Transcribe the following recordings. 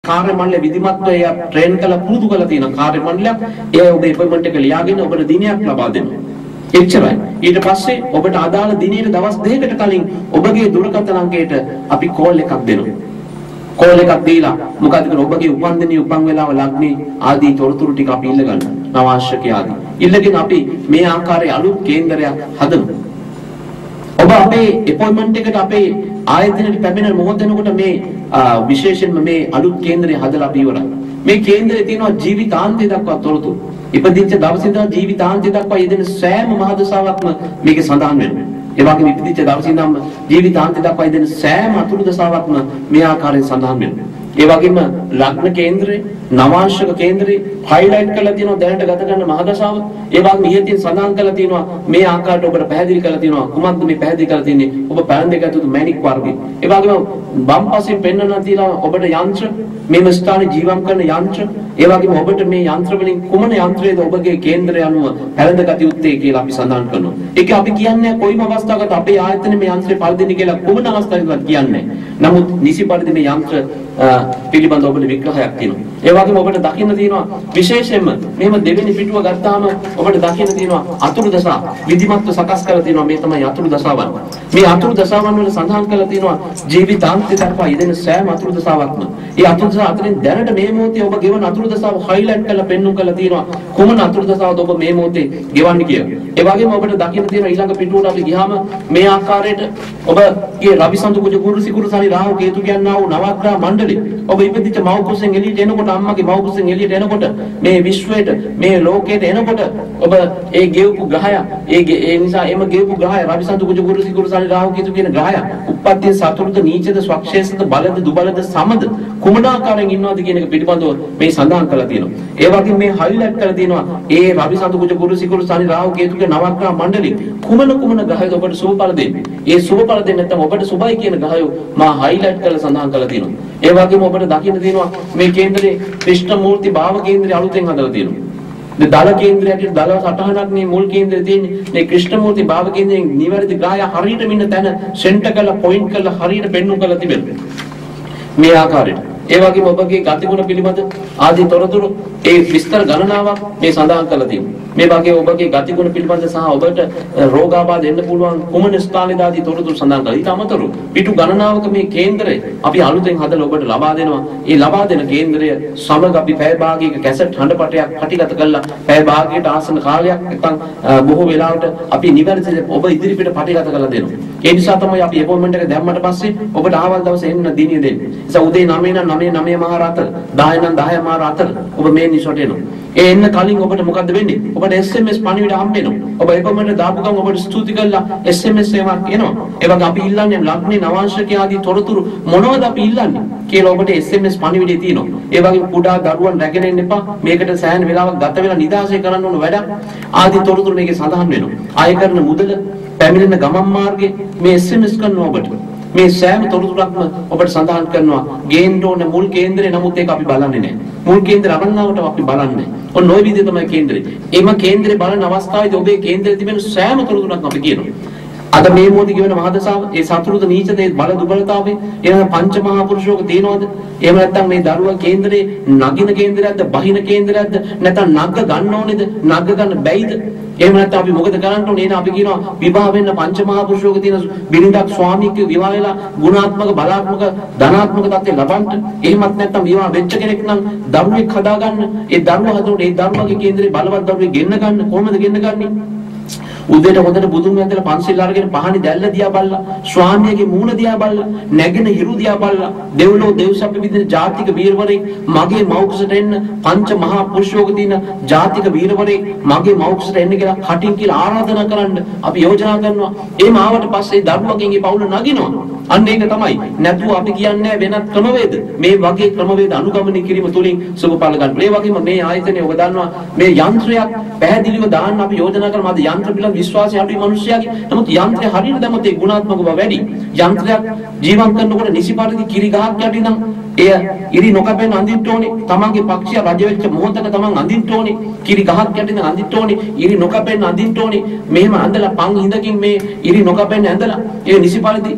කාර්ය මණ්ඩල විධිමත්ව එය ට්‍රේන් කරලා පුරුදු කරලා තියෙන කාර්ය මණ්ඩලයක් ඒ ඔබේ අපොයින්ට්මන්ට් එක ලියාගෙන ඔබට දිනයක් ලබා දෙනවා. එච්චරයි. ඊට පස්සේ ඔබට අදාළ දිනේට දවස් දෙකකට කලින් ඔබගේ දුරකථන අංකයට අපි කෝල් එකක් දෙනවා. කෝල් එකක් දීලා මොකද කරන්නේ ඔබගේ උපන්දිනේ උපන් වෙලාව ලග්නේ ආදී තොරතුරු ටික අපි ඉල්ල ගන්නවා. නවාංශක ආදී. ඉල්ලගෙන අපි මේ ආකාරයේ අලුත් කේන්දරයක් හදනවා. ඔබ අපේ අපොයින්ට්මන්ට් එකට අපේ ආයතනයේ පැමිණෙන මොහොත වෙනකොට මේ විශේෂයෙන්ම මේ අලුත් කේන්දරය හදලා අපි ඉවරයි. මේ කේන්දරේ තියෙනවා ජීවිතාන්තය දක්වා තොරතුරු. ඉපදිච්ච දවසේ ඉඳලා ජීවිතාන්තය දක්වා යෙදෙන සෑම මහදසාවක්ම මේකේ සඳහන් වෙනවා. ඒ වගේම ඉපදිච්ච දවසේ ඉඳන් ජීවිතාන්තය දක්වා යෙදෙන සෑම අතුරු දසාවක්ම මේ ආකාරයෙන් සඳහන් වෙනවා. ඒ වගේම ලග්න කේන්දරේ, නවාංශක කේන්දරේ හයිලයිට් කරලා තියෙනවා දැනට ගත කරන මහදසාව. ඒ වගේම ඉහතින් සඳහන් කරලා තියෙනවා මේ ආකාරයට ඔබට පැහැදිලි කරලා තියෙනවා කුමක්ද මේ පැහැදිලි කරලා තියෙන්නේ ඔබ පැලන් දෙක ඇතුළත මැණික් වර්ගය. ඒ වගේම වම් පසින් පෙන්වනවා තියලා ඔබට යන්ත්‍ර මේම ස්ථානයේ ජීවම් කරන යන්ත්‍ර ඒ වගේම ඔබට මේ යන්ත්‍ර වලින් කුමන යන්ත්‍රයේද ඔබගේ කේන්දරය අනුව පැලඳගත යුත්තේ කියලා අපි සඳහන් කරනවා. ඒක අපි කියන්නේ කොයිම අවස්ථාවකද අපේ ආයතනයේ මේ යන්ත්‍රය පළදෙන්නේ කියලා කොමන අවස්ථාවකවත් කියන්නේ නැහැ. නමුත් නිසි පරිදි මේ යන්ත්‍ර පිළිබඳව ඔබට විග්‍රහයක් තියෙනවා. ඒ වගේම ඔබට දකින්න තියෙනවා විශේෂයෙන්ම මෙහෙම දෙවෙනි පිටුව ගත්තාම ඔබට දකින්න තියෙනවා අතුරු දසා විධිමත්ව සකස් කරලා තියෙනවා මේ තමයි අතුරු දසාවන්. මේ අතුරු දසාවන් වල සඳහන් කරලා තියෙනවා ජීවිතාන්තය දක්වා යෙදෙන සෑම අතුරු දසාවක්ම. ඒ අතුරු දසා අතරින් දැනට මේ මොහොතේ ඔබ ගෙවන අතුරු දසාව හයිලයිට් කරලා පෙන්වුම් කරලා තියෙනවා කොමන අතුරු දසාවද ඔබ මේ මොහොතේ ගෙවන්නේ කියලා. ඒ වගේම ඔබට දකින්න තියෙනවා ඊළඟ පිටුවට අපි ගියාම මේ ආකාරයට ඔබගේ රවිසන්තු කුජ ගුරු සිකුරු සනි රාහු කේතු කියනා වූ නවග්‍රහ මණ්ඩලෙ ඔබ ඉපදිච්ච මව් කුසෙන් එළියට එනකොට අම්මගේ මව් කුසෙන් එළියට එනකොට මේ විශ්වයට මේ ලෝකයට එනකොට ඔබ ඒ ගෙවපු ග්‍රහය ඒ නිසා එම ගෙවපු ග්‍රහය රවිසන්තු කුජ ගුරු සිකුරු සනි රාහු කේතු කියන ග්‍රහය උප්පත්තිය සතුරුද නීචද ස්වක්ෂේසද බලද දුබලද සමද කුමන ආකාරයෙන් ඉන්නවද කියන එක පිළිබඳව මේ සඳහන් කරලා තියෙනවා. ඒ වගේම මේ හයිලයිට් කරලා තියෙනවා ඒ රවිසන්තු කුජ ගුරු සිකුරු සනි රාහු කේතු කියන නවග්‍රහ මණ්ඩලෙ කුමන ග්‍රහයද ඔබට සුබඵල දෙන්නේ. ඒ සුබඵල දෙන්නේ නැත්නම් ඔබට සුබයි කියන ග්‍රහය මා හයිලයිට් කරලා සඳහන් කරලා තියෙනවා. ඒ වගේම ඔබට දකින්න තියෙනවා මේ කේන්දරේ ක්‍රිෂ්ණමූර්ති භාව කේන්දරය අලුතෙන් හදලා තියෙනවා. දල කේන්දරය ඇතුළේ දල සටහනක් මේ මුල් කේන්දරේ තියෙන්නේ. මේ ක්‍රිෂ්ණමූර්ති භාව කේන්දරයෙන් නිවැරදි ග්‍රහය හරියට මෙන්න තැන සෙන්ටර් කරලා පොයින්ට් කරලා හරියට පෙන්වු කරලා තිබෙනවා. මේ ආකාරයට. ඒ වගේම ඔබගේ ගතිගුණ පිළිබඳ ආදී තොරතුරු ඒ විස්තර ගණනාවක් මේ සඳහන් කරලා තියෙනවා. මේ වගේ ඔබගේ ගතිගුණ පිළිබඳ සහ ඔබට රෝගාබාධ එන්න පුළුවන් කුමන ස්ථානයේද ආදී තොරතුරු සඳහන් කරලා. ඊට අමතරව පිටු ගණනාවක මේ කේන්දරය අපි අලුතෙන් හදලා ඔබට ලබා දෙනවා. ඒ ලබා දෙන කේන්දරය සමග අපි පැය භාගයක කැසට් හඬපටයක් පටිගත කරලා පැය භාගයකට ආසන කාලයක් නැත්නම් බොහෝ වෙලාවට අපි නිවැරදිව ඔබ ඉදිරිපිට පටිගත කරලා දෙනවා. ඒ නිසා තමයි අපි අපොයින්ට්මන්ට් එක දැම්මට පස්සේ ඔබට ආවල් දවසේ එන්න දිනිය දෙන්නේ. ඒ නිසා උදේ 9 නම් 9 මාර අතර 10 නම් 10 මාර අතර ඔබ මේ නිසොට එනවා. ඒ එන්න කලින් ඔබට මොකද්ද වෙන්නේ? ඔබට SMS පණිවිඩ හම්බ වෙනවා. ඔබ අපොයින්ට්මන්ට් දාපු ගමන් ඔබට ස්තුති කරලා SMS එකක් එනවා. ඒ වගේ අපි ඉල්ලන්නේ ලග්නේ නවාංශක ආදී තොරතුරු මොනවද අපි ඉල්ලන්නේ කියලා ඔබට SMS පණිවිඩය තියෙනවා. ඒ වගේ කුඩා දරුවන් රැගෙන එන්න එපා. මේකට සෑහෙන වෙලාවක් ගත වෙලා නිදාසය කරන්න ඕන වැඩක් ආදී තොරතුරු මේකේ සඳහන් වෙනවා. ආය කරන මුදල පැමිණෙන ගමන් මාර්ගයේ මේ SMS කරනවා ඔබට. මේ සෑම තොරතුරක්ම ඔබට සඳහන් කරනවා ගේන්න ඕන මුල් කේන්දරේ. නමුත් ඒක අපි බලන්නේ නැහැ. මුල් කේන්දර අරන්නාවට අපි බලන්නේ නැහැ. ඔන්න ඔය විදිහ තමයි කේන්දරේ. එම කේන්දරේ බලන අවස්ථාවේදී ඔබේ කේන්දරේ තිබෙන සෑම තොරතුරක්ම අපි කියනවා. අද මේ මොහොතේ කියවන මහදසාව ඒ සතුරුද නීචද ඒ බල දුබලතාවේ එහෙනම් පංච මහා පුරුෂෝක තියෙනවද? එහෙම නැත්නම් මේ දරුවා කේන්දරේ නගින කේන්දරයක්ද බහින කේන්දරයක්ද නැත්නම් නග්ග ගන්න ඕනේද නග්ග ගන්න බැයිද? එහෙම නැත්නම් අපි මොකද කරන්න ඕනේ? එහෙනම් අපි කියනවා විවාහ වෙන්න පංච මහා පුරුෂෝක තියෙන බිරිඳක් ස්වාමීක විවාහ වෙලා ගුණාත්මක බලාත්මක ධනාත්මක තත්ත්වය ලබන්න. එහෙමත් නැත්නම් විවාහ වෙච්ච කෙනෙක් නම් දරුවෙක් හදාගන්න. ඒ දරුවා හදනකොට ඒ දරුවාගේ කේන්දරේ බලවත් දරුවෙක් ගෙන්න ගන්න. කොහොමද ගෙන්න ගන්නේ? උදේට හොඳට බුදුන් වැඳලා පන්සිල් අරගෙන පහනි දැල්ල දිහා බලලා ස්වාමියාගේ මූණ දිහා බලලා නැගෙන හිරු දිහා බලලා දෙව්ලෝ දෙව්සප්ප විදිහට ජාතික වීරවරයෙක් මගේ මෞකසට එන්න පංච මහා පුරුෂෝක දින ජාතික වීරවරයෙක් මගේ මෞකසට එන්න කියලා කටින් කියලා ආරාධනා කරන්න අපි යෝජනා කරනවා. එහෙම ආවට පස්සේ දරුවගෙන්ගේ පවුල නගිනවා. අන්න ඒක තමයි. නැතුව අපි කියන්නේ වෙනත් ක්‍රමවේද. මේ වගේ ක්‍රමවේද අනුගමනය කිරීම තුළින් සුබඵල ගන්න. ඒ වගේම මේ ආයතනයේ ඔබ දන්නවා මේ යන්ත්‍රයක් පැහැදිලිව දාන්න අපි යෝජනා කරනවා. අද යන්ත්‍ර පිළිබඳ විශ්වාසය අඩුයි මිනිස්සයාගේ. නමුත් යන්ත්‍රය හරියට දැම්මොත් ඒ ගුණාත්මක බව වැඩි. යන්ත්‍රයක් ජීවත් කරනකොට නිසි පරිදි කිරි ගහක් යටි නම් එය ඉරි නොකපෙන් අඳින්න ඕනේ. තමන්ගේ පක්ෂය රජ වෙච්ච මොහොතක තමන් අඳින්න ඕනේ. කිරි ගහක් යටින් අඳින්න ඕනේ. ඉරි නොකපෙන් අඳින්න ඕනේ. මෙහෙම අඳලා පන් හිඳකින් මේ ඉරි නොකපෙන් ඇඳලා ඒ නිසි පරිදි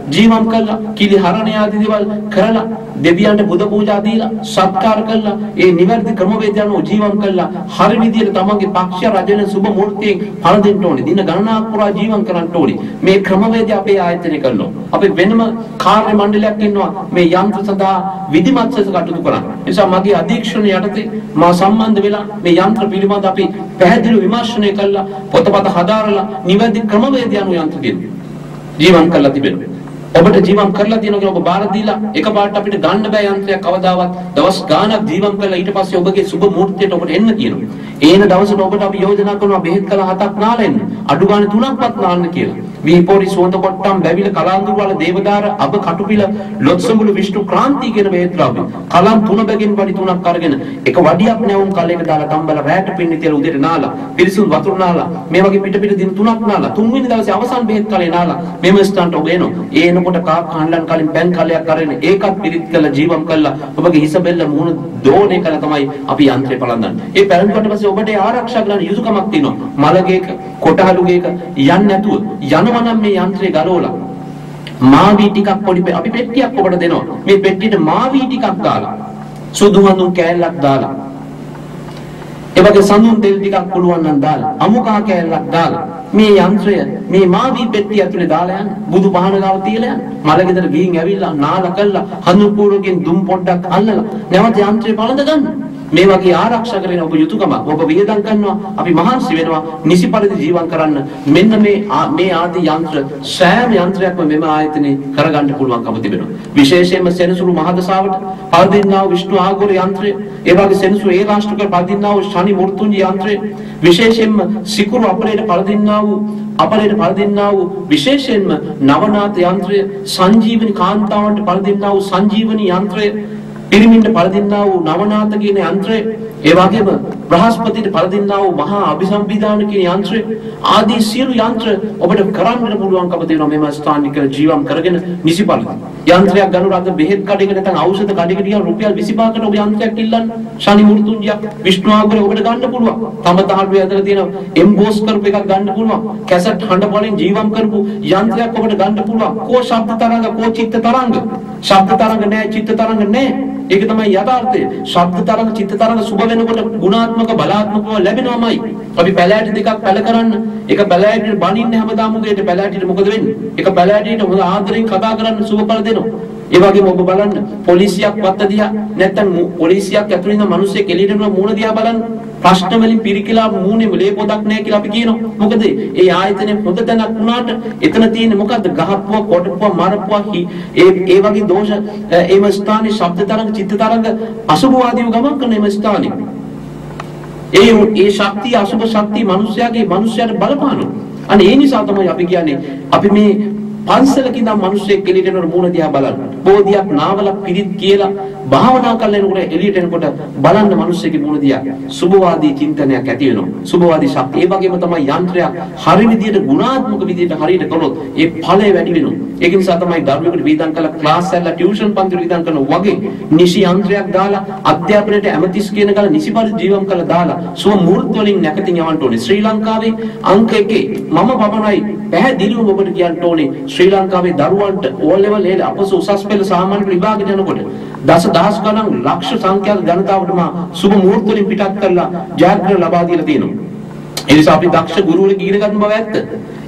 ජීවම් කරලා කිලි හරණ ආදී දේවල් කරලා දෙවියන්ට බුද පූජා දීලා සත්කාර කළා ඒ නිවැරදි ක්‍රමවේදය අනුව ජීවම් කළා හරි විදියට තමන්ගේ පක්ෂ රජන සුබ මූර්තියෙන් පළඳින්න ඕනේ දින ගණනාවක් පුරා ජීවම් කරන්න ඕනේ මේ ක්‍රමවේදය අපේ ආයතනය කරනවා අපි වෙනම කාර්ය මණ්ඩලයක් ඉන්නවා මේ යන්ත්‍ර සඳහා විධිමත් ලෙස කටයුතු කරන්න නිසා මගේ අධීක්ෂණය යටතේ මා සම්බන්ධ වෙලා මේ යන්ත්‍ර පිළිබඳ අපි පැහැදිලි විමර්ශනය කළා පොතපත හදාරලා නිවැරදි ක්‍රමවේදය අනුව යන්ත්‍ර ජීවම් කරලා තිබෙනවා ඔබට ජීවම් කරලා තියෙනවා කියලා ඔබ බාර දීලා එකපාරට අපිට ගන්න බෑ යන්ත්‍රයක් කවදාවත් දවස් ගාණක් ජීවම් කරලා ඊට පස්සේ ඔබගේ සුබ මූර්තියට ඔබට එන්න කියනවා. ඒන දවසට ඔබට අපි යෝජනා කරනවා බෙහෙත් කළ 7ක් නාලා එන්න. අඩු ගානේ 3ක්වත් නාන්න කියලා. විහිපෝරි සුවඳ කොට්ටම් බැවිල කලාඳුරු වල දේවදාර අබ කටුපිල ලොත්සඹුළු විෂ්ණු ක්‍රාන්ති කියන බෙහෙත් ද්‍රව්‍ය. කලම් 3 බැගින් වඩි 3ක් අරගෙන එක වඩියක් නැවුම් කලයක දාලා තම්බල රැට පින්නේ තියලා උදේට නාලා පිරිසුදු වතුර නාලා මේ වගේ පිට දින 3ක් නාලා 3 වෙනි දවසේ අවසන් බෙහෙත් කලේ නාලා මෙම ස්ථානට ඔබ එනවා. ඒ එනකොට කාක් කණ්ඩන් කලින් පෑන් කලයක් අරගෙන ඒකත් පිරිත් කළ ජීවම් කළා ඔබගේ හිස බෙල්ල මුහුණ දෝණේ කළා තමයි අපි යන්ත්‍රය පලඳන්නේ. ඒ පැරණිකට පස්සේ ඔබට ආරක්ෂා කරන යුතුයකමක් තියෙනවා. මලගේක කොටහලුගේක යන්නේ නැතුව යනවනම් මේ යන්ත්‍රය ගලවලා මාවි ටිකක් පොඩි අපි පෙට්ටියක් ඔබට දෙනවා. මේ පෙට්ටියට මාවි ටිකක් දාලා සුදු හඳුන් කෑල්ලක් දාලා ඒ වගේ සඳුන් තෙල් ටිකක් පුළුවන් නම් දාලා අමුකා කෑල්ලක් දාලා මේ යන්ත්‍රය මේ මාවි පෙට්ටිය ඇතුලේ දාලා යන්න බුදු පහන ගාව තියලා යන්න මලගෙදර ගිහින් ඇවිල්ලා නාලා කළා හඳුන් කූරකින් දුම් පොඩ්ඩක් අල්ලලා නැවත යන්ත්‍රය පළඳ ගන්න මේ වගේ ආරක්ෂා කරගෙන ඔබ යුතුයකම ඔබ වියදම් කරනවා අපි මහන්සි වෙනවා නිසි පරිදි ජීවත් කරන්න මෙන්න මේ ආදී යන්ත්‍ර සෑම යන්ත්‍රයක්ම මෙම ආයතනේ කරගන්න පුළුවන්කම තිබෙනවා විශේෂයෙන්ම සෙනසුරු මහදසාවට පළඳින්නා වූ විෂ්ණු ආගෝර යන්ත්‍රය ඒ වගේ සෙනසුරු ඒ රාෂ්ට්‍රක පළඳින්නා වූ ශනි මූර්තුන්ජි යන්ත්‍රය විශේෂයෙන්ම සිකුරු අපරේට පළඳින්නා වූ විශේෂයෙන්ම නවනාත යන්ත්‍රය සංජීවනි කාන්තාවන්ට පළඳින්නා වූ සංජීවනි යන්ත්‍රය පිරිමින්ට පළඳින්නා වූ නවනාත කියන යන්ත්‍රය ඒ වගේම බ්‍රහස්පතිට පළඳින්නා වූ මහා අභිසම්පිදාන කියන යන්ත්‍රය ආදී සියලු යන්ත්‍ර ඔබට කරන්න පුළුවන්කම තියෙනවා මේ ස්ථානික ජීවම් කරගෙන නිසි පරිදි යන්ත්‍රයක් ගන්නු රද බෙහෙත් කඩේක නැත්නම් ඖෂධ කඩේක ගියා රුපියල් 25කට ඔබ යන්ත්‍රයක් ඉල්ලන්න ශනි මූර්තුන්ජියක් විෂ්ණු ආගමනේ ඔබට ගන්න පුළුවන් තම තහඩුවේ ඇදලා තියෙන එම්බෝස් කරපු එකක් ගන්න පුළුවන් කැසට් හඬ වලින් ජීවම් කරපු යන්ත්‍රයක් ඔබට ගන්න පුළුවන් කෝ ශබ්ද තරංග කෝ චිත්ත තරංග ශබ්ද තරංග නැහැ චිත්ත තරංග නැහැ ඒක තමයි යථාර්ථය. ශබ්ද තරංග චිත්ත තරංග සුබ වෙනකොට ගුණාත්මක බලාත්මකව ලැබෙනවමයි. අපි පැලෑටි දෙකක් පැල කරන්න. එක පැලෑටියට බනින්නේ හැමදාම උදේට පැලෑටියට මොකද වෙන්නේ? එක පැලෑටියට හොඳ ආදරෙන් කතා කරන්න සුබඵල දෙනවා. ඒ වගේම ඔබ බලන්න පොලිසියක් වත්ත දිහා නැත්නම් පොලිසියක් ඇතුළේ ඉන්න මිනිස්සෙක් එළියට එන මූණ දිහා බලන්න. ප්‍රශ්න වලින් පිරිකිලා මූණේ ලේ පොදක් නැහැ කියලා අපි කියනවා. මොකද ඒ ආයතනේ හොඳ තැනක් වුණාට එතන තියෙන්නේ මොකද්ද? ගහපුවා, කොටපුවා, මරපුවා ඒ වගේ දෝෂ ඒම ස්ථානයේ ශබ්ද තරංග, චිත්ත තරංග අසුභවාදීව ගමන් කරන ඒම ස්ථානයේ. ඒ ශක්තිය අසුභ ශක්තිය මිනිස්යාට බලපානවා. අනේ ඒ නිසා තමයි අපි කියන්නේ අපි මේ පන්සලක ඉඳන් මිනිස්සෙක් එළියට එනකොට මූණ දිහා බලන්න. බෝධියක් නාවල පිරිත් කියලා භාවනා කරලා එනකොට එළියට එනකොට බලන්න මිනිස්සෙගේ මූණ දිහා සුභවාදී චින්තනයක් ඇති වෙනවා. සුභවාදී ශක්තිය. ඒ වගේම තමයි යන්ත්‍රයක් හරි විදියට ගුණාත්මක විදියට හරියට කළොත් ඒ ඵලය වැඩි වෙනවා. ඒක නිසා තමයි දරුවෙකුට වේදන් කළා ක්ලාස් එකලා ටියුෂන් පන්තිවල වේදන් කරනවා වගේ නිසි යන්ත්‍රයක් දාලා අධ්‍යාපනයට ඇමතිස් කියන ගාලා නිසි පරිදි ජීවම් කරලා දාලා සුව මූර්ත වලින් නැකතින් යවන්න ඕනේ. ශ්‍රී ලංකාවේ අංක 1 මම පමණයි පැහැදිලිවම ඔබට කියන්න ඕනේ ශ්‍රී ලංකාවේ දරුවන්ට O level ඒ අපස උසස් පෙළ සාමාන්‍ය විභාගයට යනකොට දහස් ගණන් ලක්ෂ සංඛ්‍යාත ජනතාවට මා සුබ මූර්ත වලින් පිටත් කරලා ජයග්‍රහ ලබා දීලා තියෙනවා. ඒ නිසා අපි දක්ෂ ගුරුවරයෙක් ඉගෙන ගන්න බව ඇත්ත.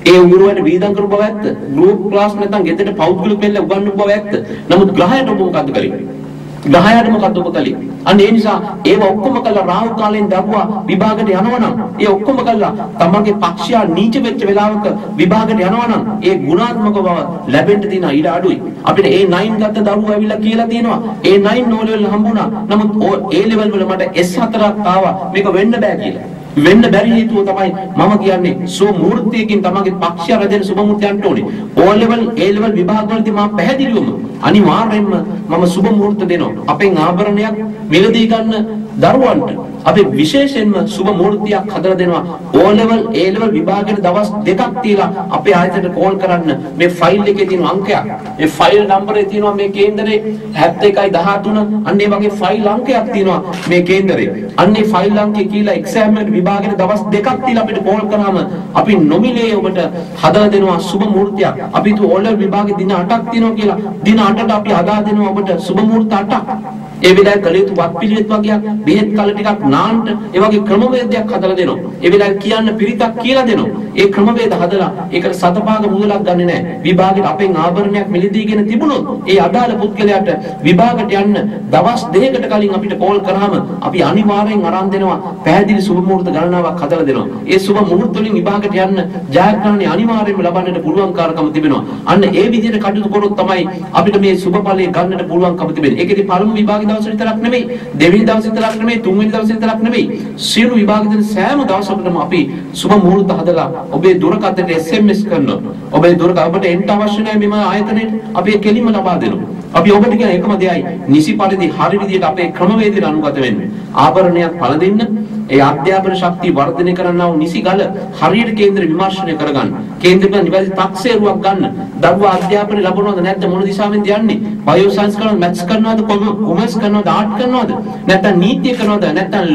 ඒ ගුරුවරයාට වේදන් කරපු බව ඇත්ත. ගෲප් ක්ලාස් නැත්නම් ගෙදරට පෞද්ගලික පෙළ උගන්වපු බව ඇත්ත. නමුත් ග්‍රහයට ඔබ මොකද්ද කරන්නේ? ග්‍රහයට මොකද්ද ඔබ කළේ? අන්න ඒ නිසා ඒව ඔක්කොම කළා රාහු කාලෙන් දරුවා විභාගයට යනවනම් ඒ ඔක්කොම කළා තමන්ගේ පක්ෂයා නීච වෙච්ච වෙලාවක විභාගයට යනවනම් ඒ ගුණාත්මක බව ලැබෙන්න තියෙන ඊට අඩුයි. අපිට ඒ 9 ගත්ත දරුවෝ ඇවිල්ලා කියලා තියෙනවා ඒ 9 නෝ ලෙවල් හම්බුණා. නමුත් ඒ ලෙවල් වල මට S4ක් ආවා. මේක වෙන්න බෑ කියලා. වෙන්න බැරි හේතුව තමයි මම කියන්නේ සෝ මූර්තියකින් තමන්ගේ පක්ෂය රැඳෙන සුබ මූර්තියන්ට ඕනේ. O level A level විභාග වලදී මම පැහැදිලිවම අනිවාර්යයෙන්ම මම සුබ මූර්ත දෙනවා. අපෙන් ආභරණයක් මිලදී ගන්න දරුවන්ට අපි විශේෂයෙන්ම සුබ මූර්තියක් හදලා දෙනවා. O level A level විභාගයට දවස් 2ක් තියලා අපේ ආයතනයට කෝල් කරන්න. මේ ෆයිල් එකේ තියෙන අංකයක්. ඒ ෆයිල් නම්බරේ තියෙනවා මේ කේන්දරේ 7113 අන්න ඒ වගේ ෆයිල් අංකයක් තියෙනවා මේ කේන්දරේ. අන්න ඒ ෆයිල් අංකය කියලා එක්සෑම් එකට විභාගයට දවස් 2ක් තියලා අපිට කෝල් කරාම අපි නොමිලේ ඔබට හදලා දෙනවා සුබ මූර්තියක්. අපි තු O level විභාගේ දින 8ක් තියෙනවා කියලා දින 8ට අපි හදා දෙනවා ඔබට සුබ මුහුර්ත 8ක්. ඒ වෙලාවේ කළ යුතු වත් පිළිවෙත් වගේක්, බෙහෙත් කල ටිකක් නාන්න, ඒ වගේ ක්‍රමවේදයක් හදලා දෙනවා. ඒ වෙලාවේ කියන්න පිරිතක් කියලා දෙනවා. ඒ ක්‍රමවේද හදලා ඒකට සතපාග මුදලක් ගන්නෙ නැහැ. විභාගෙට අපෙන් ආභරණයක් මිලදීගෙන තිබුණොත් ඒ අදාළ පුද්ගලයාට විභාගයට යන්න දවස් දෙකකට කලින් අපිට කෝල් කරාම අපි අනිවාර්යෙන් අරන් දෙනවා පැහැදිලි සුබ මුහුර්ත ගණනාවක් හදලා දෙනවා. ඒ සුබ මුහුර්ත වලින් විභාගයට යන්න ජයග්‍රහණය අනිවාර්යෙන්ම ලබන්නට පුළුවන්කාරකම තිබෙනවා. අන්න ඒ විදිහට කටයුතු කරොත් තමයි අපිට මේ සුබ ඵලය ගන්නට පුළුවන්කම තිබෙන්නේ. ඒකෙදි පළමු විභාග දවස් විතරක් නෙමෙයි, දෙවෙනි දවස් විතරක් නෙමෙයි, තුන්වෙනි දවස් විතරක් නෙමෙයි. සියලු විභාග දෙන සෑම දවසකටම අපි සුබ මුහුර්ත හදලා ඔබේ දුරකථනයට SMS කරනවා. ඔබේ දුරකථනයට එන්න අවශ්‍ය නැහැ මෙම ආයතනයේ අපි කෙලින්ම ලබා දෙනවා. අපි ඔබට කියන එකම දෙයයි නිසි පරිදි හරි විදියට අපේ ක්‍රමවේදයට අනුගත වෙන්න. ආභරණයක් පළ දෙන්න, ඒ අධ්‍යාපන ශක්තිය වර්ධනය කරන්නා වූ නිසි ගල හරියට කේන්ද්‍ර විමර්ශනය කරගන්න. කේන්ද්‍රක නිවැරදි තක්සේරුවක් ගන්න. දරුවා අධ්‍යාපනය ලබනවද නැත්නම් මොන දිශාවෙන්ද යන්නේ? බයෝ සයන්ස් කරනවද, මැත්ස් කරනවද, කොමර්ස් කරනවද, ආර්ට් කරනවද? නැත්නම් නීතිය කරනවද? නැත්නම්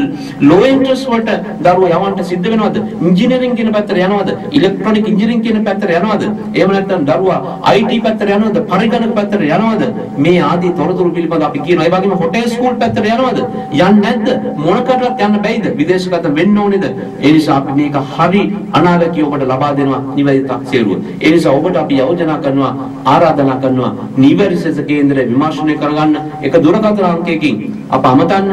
ලෝ ඉන්ට්‍රස්ට් වලට දරුවා යවන්න සිද්ධ වෙනවද? ඉංජිනේරින් කියන පැත්තට යනවද? ඉලෙක්ට්‍රොනික ඉංජිනේරින් කියන පැත්තට යනවද? එහෙම නැත්නම් දරුවා IT පැත්තට යනවද? පරිගණක පැත්තට යනවද? මේ ආදී තොරතුරු පිළිබඳ අපි කියනවා. ඒ වගේම හොටෙල් ස්කූල් පැත්තට යනවද? යන්නේ නැද්ද? මොනකටවත් යන්න බැයිද? විදේශගත වෙන්න ඕනේද? ඒ නිසා අපි මේක හරි අනාගතය ඔබට ලබා දෙනවා නිවැරදි තක්සේරුව. ඒ නිසා ඔබට අපි යෝජනා කරනවා, ආරාධනා කරනවා නිවැරදි සෙස කේන්දරය විමර්ශනය කරගන්න එක දුරකථන අංකයකින් අප අමතන්න.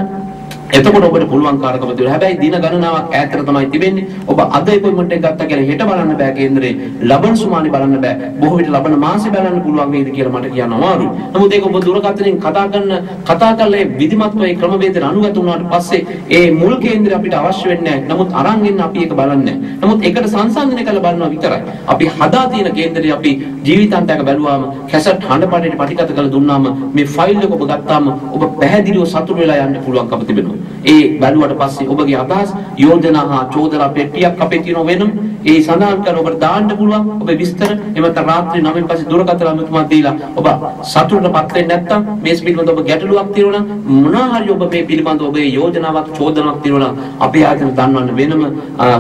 එතකොට ඔබට පුළුවන්කාරකම තිබෙනවා. හැබැයි දින ගණනාවක් ඈතට තමයි තිබෙන්නේ. ඔබ අද අපොයින්ට්මන්ට් එක ගත්තා කියලා හෙට බලන්න බෑ කේන්දරේ. ලබන සුමානේ බලන්න බෑ. බොහෝ විට ලබන මාසේ බලන්න පුළුවන් වේද කියලා මට කියන්න අමාරුයි. නමුත් ඒක ඔබ දුරකථනයෙන් කතා කරලා ඒ විධිමත්ව ඒ ක්‍රමවේදයට අනුගත වුණාට පස්සේ ඒ මුල් කේන්දරය අපිට අවශ්‍ය වෙන්නේ නැහැ. නමුත් අරන් එන්න අපි ඒක බලන්නේ නැහැ. නමුත් ඒකට සංසන්දනය කරලා බලනවා විතරයි. අපි හදා තියෙන කේන්දරය අපි ජීවිතාන්තයක බැලුවාම කැසට් හඬපඩේට පටිගත කරලා දුන්නාම මේ ෆයිල් එක ඔබ ගත්තාම ඔබ පැහැදිලිව සතුටු වෙලා යන්න පුළුවන්කම තිබෙනවා. ඒ බැලුවට පස්සේ ඔබගේ අදහස් යෝජනා හා චෝදනා පෙට්ටියක් අපේ තියෙන වෙනම ඒ සඳහන් කර ඔබට දාන්න පුළුවන් ඔබේ විස්තර. එමත් රාත්‍රී 9න් පස්සේ දුරකථන අමතුමක් දීලා ඔබ සතුටටපත් වෙන්නේ නැත්නම් මේ පිළිබඳව ඔබ ගැටලුවක් තියෙනවා නම් මොනවා හරි ඔබ මේ පිළිබඳව ඔබේ යෝජනාවක් චෝදනාවක් තියෙනවා නම් අපේ ආයතන දන්වන්න වෙනම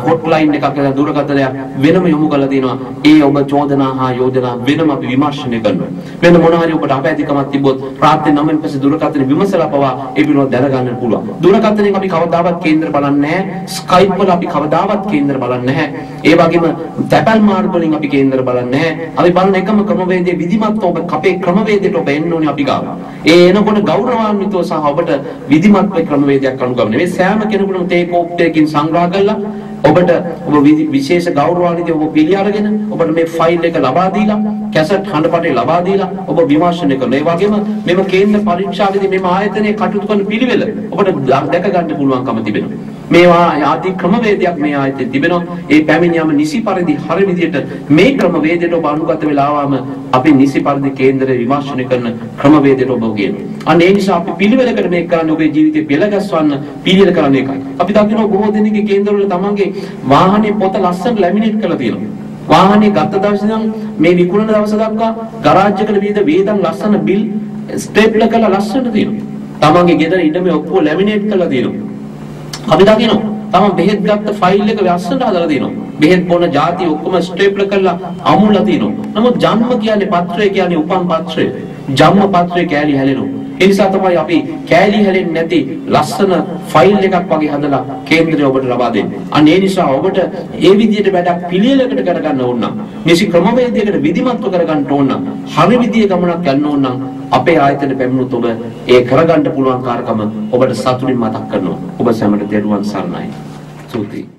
හොට්ලයින් එකක් කියලා දුරකථනයක් වෙනම යොමු කරලා තියෙනවා. ඒ ඔබ චෝදනා හා යෝජනා වෙනම අපි විමර්ශනය කරනවා. වෙන මොනවා හරි ඔබට අපැතිකමක් තිබ්බොත් රාත්‍රී 9න් පස්සේ දුරකථන විමසලා පවා ඒ පිළිබඳව දැනගන්න පුළුවන්. දුරකථනයෙන් අපි කවදාවත් කේන්දර බලන්නේ නැහැ. ස්කයිප් වල අපි කවදාවත් කේන්දර බලන්නේ නැහැ. ඒ වගේම තැපැල් මාර්ග වලින් අපි කේන්දර බලන්නේ නැහැ. අපි බලන එකම ක්‍රමවේදයේ විධිමත් ඔබ අපේ ක්‍රමවේදයට ඔබ එන්න ඕනේ අපි ගාව. ඒ එනකොට ගෞරවාන්විතව සහ ඔබට විධිමත් ක්‍රමවේදයක් අනුගමනය. මේ සෑම කෙනෙකුටම තේ කෝප්පයකින් සංග්‍රහ කරලා ඔබට ඔබ විශේෂ ගෞරවාන්විතව ඔබ පිළි අරගෙන ඔබට මේ ෆයිල් එක ලබා දීලා කැසට් හඬපටේ ලබා දීලා ඔබ විමර්ශනය කරනවා. ඒ වගේම මෙම කේන්ද්‍ර පරීක්ෂාවේදී මෙම ආයතනයේ කටයුතු කරන පිළිවෙල ඔබට දැක ගන්න පුළුවන්කම තිබෙනවා. මේවා ආදී ක්‍රමවේදයක් මේ ආයතනයේ තිබෙනවා. ඒ පැමිණියම නිසි පරිදි හරි විදියට මේ ක්‍රමවේදයට ඔබ අනුගත වෙලා ආවම අපි නිසි පරිදි කේන්දරේ විමර්ශනය කරන ක්‍රමවේදයට ඔබ ගේනවා. අන්න ඒ නිසා අපි පිළිවෙලකට මේක කරන්නේ ඔබේ ජීවිතේ පෙළගස්වන්න පිළිවෙල කරන එකයි. අපි දකිනවා බොහෝ දෙනෙක්ගේ කේන්දරවල තමන්ගේ වාහනේ පොත ලස්සන ලැමිනේට් කරලා තියෙනවා. වාහනේ ගත්ත දවසේ ඉඳන් මේ විකුණන දවස දක්වා ගරාජ් එකට වේදම් ලස්සන බිල් ස්ටේප්ලර් කරලා ලස්සනට තියෙනවා. තමන්ගේ ගෙදර ඉඩමේ ඔක්කොම ලැමිනේට් කරලා තියෙනවා. අපි දකිනවා තමන් බෙහෙත් ගත්ත ෆයිල් එක ලස්සනට හදලා තියෙනවා. බෙහෙත් බොන ಜಾති ඔක්කොම ස්ටේප්ලර් කරලා අමුණලා තියෙනවා. නමුත් ජන්ම කියන්නේ පත්‍රය කියන්නේ උපන් පත්‍රය. ජන්ම පත්‍රය කෑලි හැලෙනවා. ඒ නිසා තමයි අපි කෑලි හැලෙන්නේ නැති ලස්සන ෆයිල් එකක් වගේ හදලා කේන්දරය ඔබට ලබා දෙන්නේ. අන්න ඒ නිසා ඔබට ඒ විදිහට වැඩක් පිළිවෙලකට කරගන්න ඕන නම්, නිසි ක්‍රමවේදයකට විධිමත්ව කරගන්න ඕන නම්, හරි විදිහේ ගමනක් යන්න ඕන නම් අපේ ආයතනයේ පැමිණුත් ඔබ ඒ කරගන්න පුළුවන් කාර්කම ඔබට සතුටින් මතක් කරනවා. ඔබ සැමට දරුවන් සරණයි. ස්තුතියි.